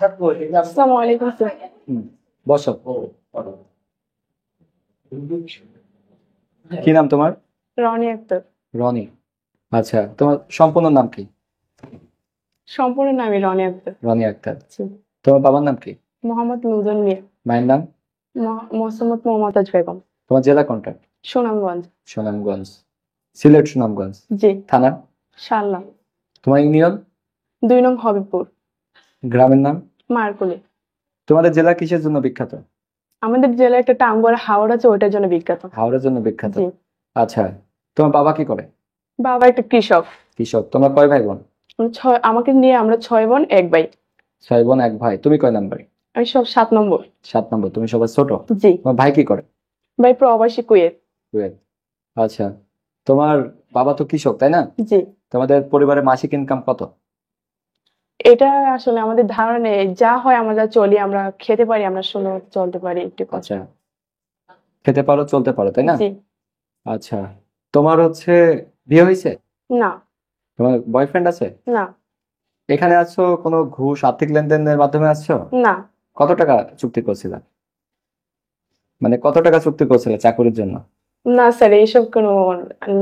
আসসালামু আলাইকুম স্যার। হুম, বসো। কি নাম তোমার? রনি আক্তার। রনি। আচ্ছা, তোমার সম্পূর্ণ নাম কি? সম্পূর্ণ নামই রনি আক্তার। রনি আক্তার। জি। তোমার বাবার নাম কি? মোহাম্মদ নুজন মিয়া। মায়ের নাম? মোসাম্মদ মমতাজ বেগম। তোমার জেলা কোনটা? সুনামগঞ্জ। সুনামগঞ্জ। সিলেট সুনামগঞ্জ। জি। থানা? শাল্লা। তোমার ইউনিয়ন? 2 নং হবিবপুর। গ্রামের নাম? মারকুলি। তোমাদের জেলা কিসের জন্য বিখ্যাত? আমাদের জেলায় একটা টাঙ্গুয়ার হাওর আছে, ওইটার জন্য বিখ্যাত। হাওড়ার জন্য বিখ্যাত। জি। আচ্ছা, তোমার বাবা কি করে? বাবা একটা কৃষক। কৃষক। তোমরা কয় ভাই বোন? আমাকে নিয়ে আমরা 6 বোন 1 ভাই। 6 বোন 1 ভাই। তুমি কয় নাম্বার? আমি সব 7 নম্বর। 7 নম্বর। তুমি সবার ছোট? জি। তোমার ভাই কি করে? ভাই প্রবাসী কুয়েত। কুয়েত। আচ্ছা, তোমার বাবা তো কৃষক তাই না? জি। তোমাদের পরিবারের মাসিক ইনকাম কত? এটা আসলে আমাদের ধারণা নেই, যা হয় আমরা চলি, আমরা খেতে পারি, আমরা শুনে চলতে পারি একটু কষ্ট। আচ্ছা, খেতে পারো চলতে পারো তাই না? জি। আচ্ছা, তোমার বিয়ে হয়েছে? না। তোমার বয়ফ্রেন্ড আছে? না। এখানে আছো কোনো ঘুষ আর্থিক লেনদেনের মাধ্যমে আসছো? না। কত টাকা চুক্তি করছিলে? মানে কত টাকা চুক্তি করছিলে চাকরির জন্য? না স্যার, এইসব কোনো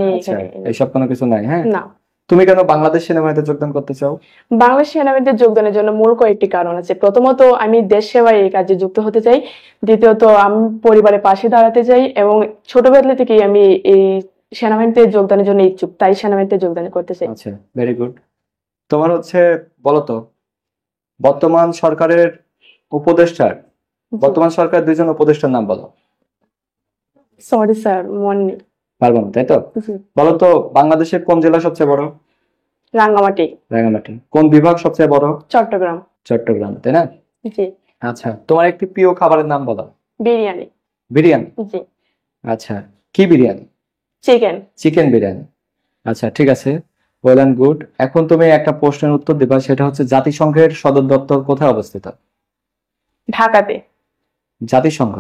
নেই আচ্ছা, এখানে। এইসব কোনো কিছু নাই। হ্যাঁ, না। তুমি কেন বাংলাদেশ সেনাবাহিনীতে যোগদান করতে চাও? বাংলাদেশ সেনাবাহিনীতে যোগদানের জন্য মূল কয়েকটি কারণ আছে। প্রথমত, আমি দেশ সেবায় এই কাজে যুক্ত হতে চাই। দ্বিতীয়ত, আমি পরিবারের পাশে দাঁড়াতে চাই এবং ছোটবেলা থেকেই আমি এই সেনাবাহিনীতে যোগদানের জন্য ইচ্ছুক, তাই সেনাবাহিনীতে যোগদান করতে চাই। আচ্ছা, ভেরি গুড। তোমার বলো তো, বর্তমান সরকারের উপদেষ্টার বর্তমান সরকার 2 জন উপদেষ্টার নাম বলো। সরি স্যার, মনে নেই। পারবো না তাই তো? জি। বলো তো, বাংলাদেশের কোন জেলা সবচেয়ে বড়? রাঙ্গামাটি। রাঙ্গামাটি। কোন বিভাগ সবচেয়ে বড়? চট্টগ্রাম। চট্টগ্রাম তাই না? জি। আচ্ছা, তোমার একটি প্রিয় খাবারের নাম বলো। বিরিয়ানি। বিরিয়ানি। জি। আচ্ছা, কি বিরিয়ানি? চিকেন। চিকেন বিরিয়ানি। আচ্ছা, ঠিক আছে। Well and good. এখন তুমি একটা প্রশ্নের উত্তর দিবা, সেটা হচ্ছে জাতিসংঘের সদর দপ্তর কোথায় অবস্থিত? ঢাকাতে। জাতিসংঘ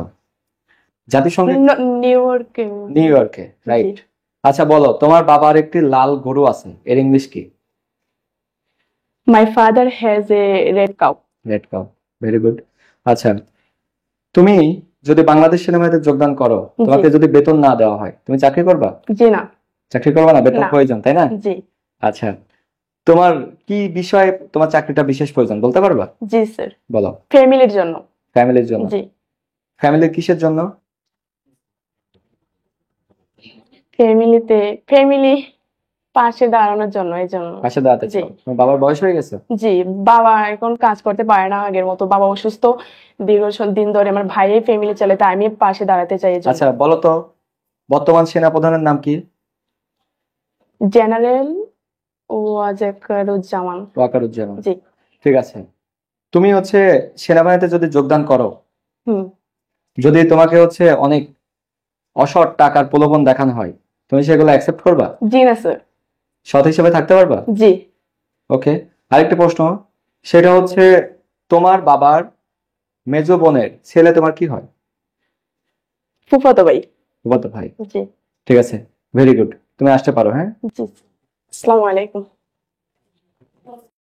জাতিসংঘের নিউ ইয়র্কে। নিউ ইয়র্কে, রাইট। আচ্ছা বলো, তোমার বাবার একটি লাল গরু আছে, এর ইংলিশ কি? My father has a red cow. Red cow. Very good. আচ্ছা, তুমি যদি বাংলাদেশ সেনাবাহিনীতে যোগদান করো, তোমাকে যদি বেতন না দেওয়া হয়, তুমি চাকরি করবা? জি না। চাকরি করবা না? বেতন না। প্রয়োজন তাই না? জি। আচ্ছা, তোমার কি বিষয়ে তোমার চাকরিটা বিশেষ প্রয়োজন বলতে পারবা? জি স্যার। বলো। ফ্যামিলির জন্য। ফ্যামিলির জন্য। জি। ফ্যামিলির কিসের জন্য? ফ্যামিলি পাশে দাঁড়ানোর জন্য, এই জন্য। পাশে দাঁড়াতে জি। চাও। তোমার বাবার বয়স হয়ে গেছে? জি। বাবা এখন কাজ করতে পারে না আগের মতো, বাবা অসুস্থ দিন ধরে। আমার ভাই ফ্যামিলি চালায়, তাই আমি পাশে দাঁড়াতে চাই এই জন্য। আচ্ছা বলো তো, বর্তমান সেনাপ্রধানের নাম কি? জেনারেল ওয়াকারুজ্জামান। ওয়াকারুজ্জামান। জি। ঠিক আছে। তুমি সেনাবাহিনীতে যদি যোগদান করো, হুম। যদি তোমাকে অনেক অসৎ টাকার প্রলোভন দেখানো হয়, তুমি সেগুলো অ্যাকসেপ্ট করবা? জি না স্যার। সৎ হিসেবে থাকতে পারবা? জি। ওকে। আরেকটা প্রশ্ন, সেটা তোমার বাবার মেজো বোনের ছেলে তোমার কি হয়? ফুফাতো ভাই। ফুফাতো ভাই। জি। ঠিক আছে, ভেরি গুড। তুমি আসতে পারো। হ্যাঁ। জি। আসসালামু আলাইকুম।